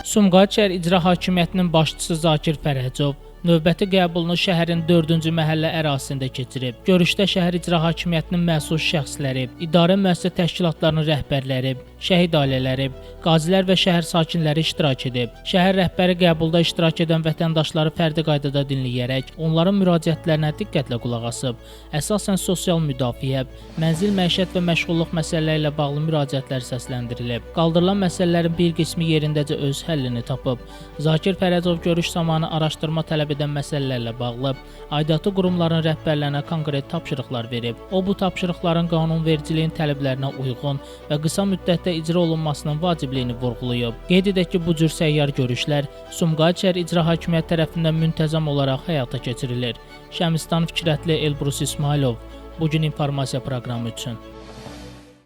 Sumqayıt şəhər İcra Hakimiyyətinin başçısı Zakir Fərəcov növbəti qəbulunu şəhərin 4-cü məhəllə ərazisində keçirib. Görüşdə şəhər İcra Hakimiyyətinin məsul şəxsləri, idarə müəssisə təşkilatlarının rəhbərləri, şəhid ailələri, qazilər və şəhər sakinləri iştirak edib. Şəhər rəhbəri qəbulda iştirak edən vətəndaşları fərdi qaydada dinləyərək, onların müraciətlərinə diqqətlə qulaq asıb. Əsasən sosial müdafiə, mənzil, məişət və məşğulluq məsələləri ilə bağlı müraciətlər səsləndirilib. Qaldırılan məsələlərin bir qismi yerindəcə öz həllini tapıb. Zakir Fərəcov görüş zamanı araşdırma tələb edən məsələlərlə bağlı aidiyyatı qurumların rəhbərlərinə konkret tapşırıqlar verib. O, bu tapşırıqların qanunvericiliyin tələblərinə uyğun və qısa müddətdə icra olunmasının vacibliyini vurğulayıb. Qeyd edək ki, bu cür səyyar görüşlər Sumqayıt şəhər İcra Hakimiyyəti tərəfindən müntəzəm olaraq həyata keçirilir. Şəmistan Fikrətli, Elbrus İsmailov, Bugün informasiya proqramı üçün.